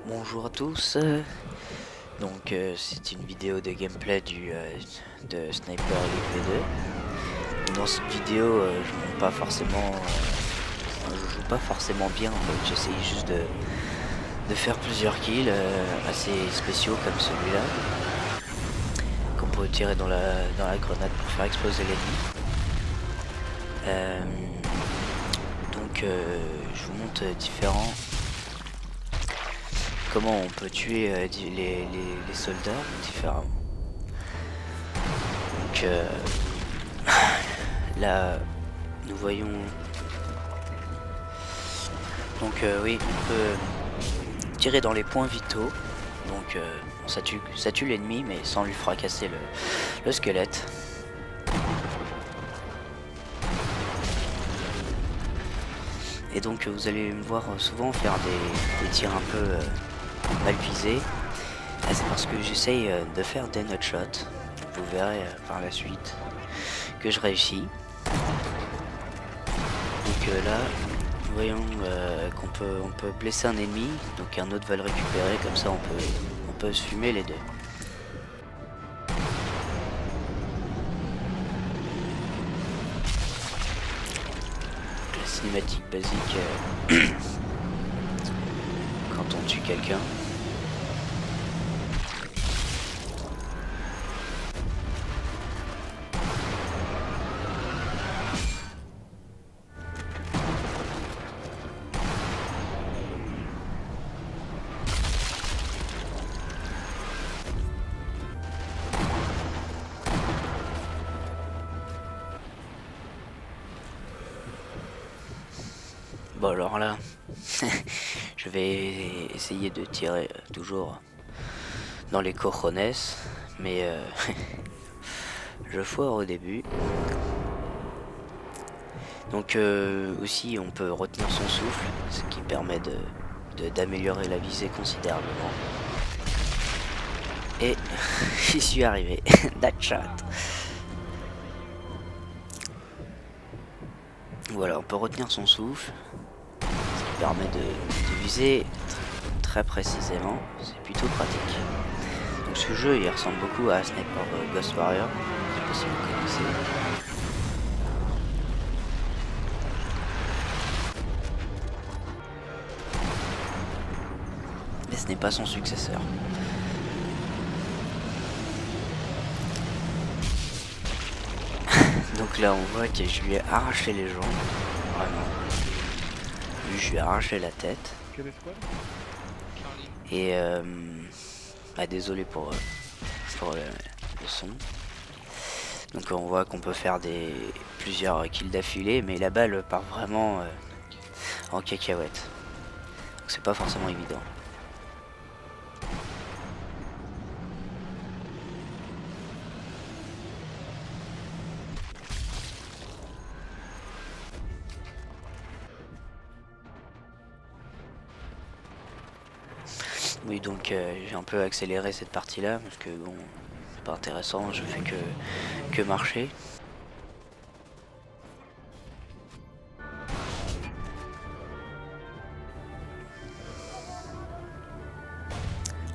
Bonjour à tous, c'est une vidéo de gameplay de Sniper Elite V2. Dans cette vidéo je monte pas forcément, je joue pas forcément bien en fait, j'essaye juste de faire plusieurs kills assez spéciaux comme celui-là, qu'on peut tirer dans la grenade pour faire exploser l'ennemi. Je vous montre comment on peut tuer les soldats différemment. Donc là nous voyons oui, on peut tirer dans les points vitaux, donc ça tue l'ennemi mais sans lui fracasser le squelette. Et donc vous allez me voir souvent faire des tirs un peu mal visés. C'est parce que j'essaye de faire des nutshots. Vous verrez par la suite que je réussis. Donc là, voyons on peut blesser un ennemi, donc un autre va le récupérer, comme ça on peut se fumer les deux. La cinématique basique quand on tue quelqu'un. Bon alors là, je vais essayer de tirer toujours dans les cojones, mais je foire au début. Donc aussi on peut retenir son souffle, ce qui permet d'améliorer la visée considérablement. Et j'y suis arrivé, that shot. Voilà, on peut retenir son souffle, ce qui permet de viser très précisément, c'est plutôt pratique. Donc ce jeu il ressemble beaucoup à Sniper Ghost Warrior, je sais pas si vous connaissez. Mais ce n'est pas son successeur. Donc là on voit que je lui ai arraché les jambes, vraiment. Lui je lui ai arraché la tête. Et désolé pour le son. Donc on voit qu'on peut faire plusieurs kills d'affilée, mais la balle part vraiment en cacahuète. Donc c'est pas forcément évident. Oui, donc j'ai un peu accéléré cette partie-là parce que bon, c'est pas intéressant, je fais que marcher.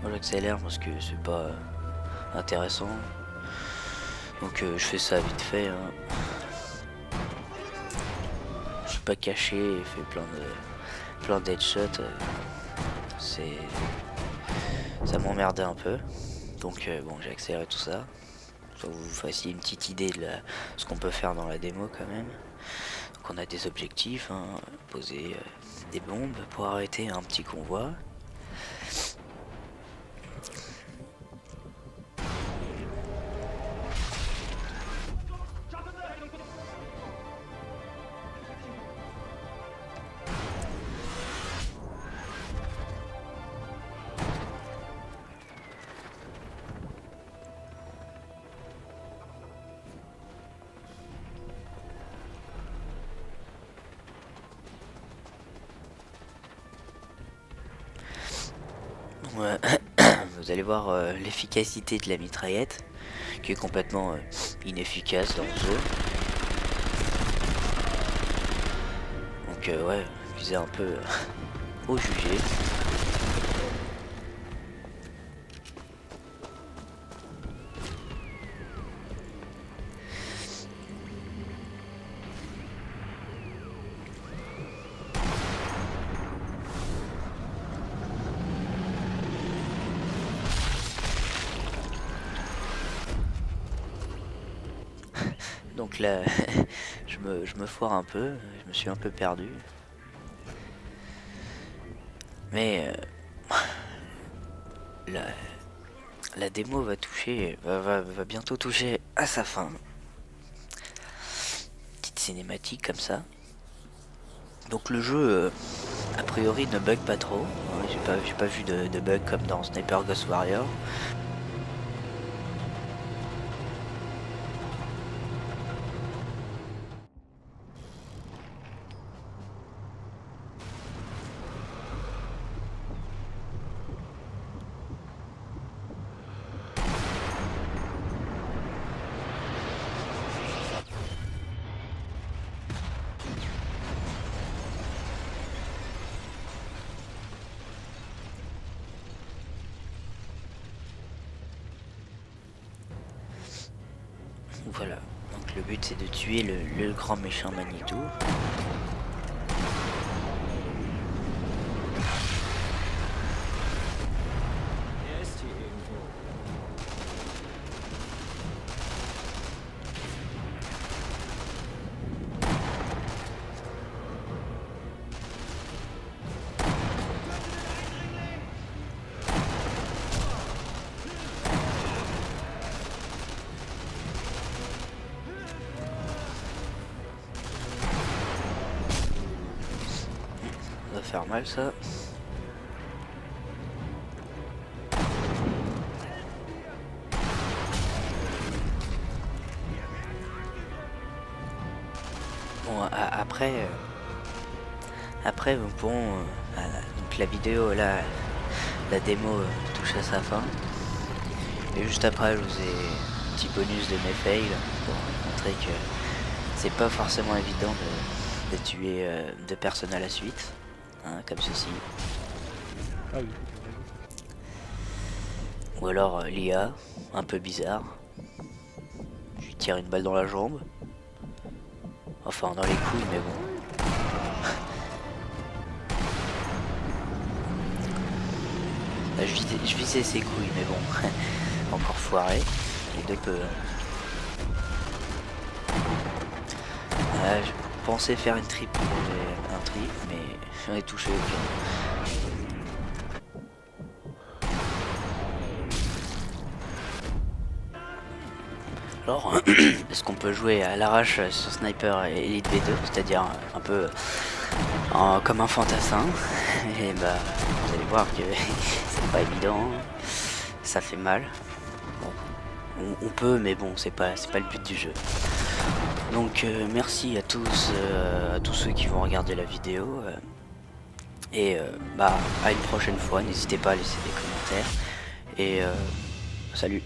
Moi j'accélère parce que c'est pas intéressant. Donc je fais ça vite fait. Hein. Je suis pas caché et fait plein d'headshots. Ça m'emmerdait un peu. Donc bon, j'ai accéléré tout ça. Pour que vous fassiez une petite idée de ce qu'on peut faire dans la démo quand même. Donc on a des objectifs, hein, poser des bombes pour arrêter un petit convoi. Vous allez voir l'efficacité de la mitraillette qui est complètement inefficace dans le jeu. Donc ouais, viser un peu au jugé. Donc là, je me foire un peu, je me suis un peu perdu. Mais la, la démo va bientôt toucher à sa fin. Petite cinématique comme ça. Donc le jeu, a priori, ne bug pas trop. J'ai pas vu de bug comme dans Sniper Ghost Warrior. Voilà, donc le but c'est de tuer le grand méchant Manitou. Ça va faire mal ça. Bon, après nous pourrons, donc la vidéo là, la démo touche à sa fin. Et juste après je vous ai un petit bonus de mes fails pour montrer que c'est pas forcément évident de tuer deux personnes à la suite, hein, comme ceci. Ah oui. Ou alors l'IA, un peu bizarre. Je lui tire une balle dans la jambe. Enfin dans les couilles mais bon. Là, je visais ses couilles mais bon. Encore foiré. Les deux peu. Je pensais faire un trip mais j'en ai touché aucun. Alors, est-ce qu'on peut jouer à l'arrache sur Sniper Elite V2, c'est-à-dire un peu comme un fantassin. Et bah, vous allez voir que c'est pas évident, ça fait mal. Bon, on peut, mais bon, c'est pas le but du jeu. Donc merci à tous ceux qui vont regarder la vidéo. Et bah, à une prochaine fois, n'hésitez pas à laisser des commentaires. Et salut.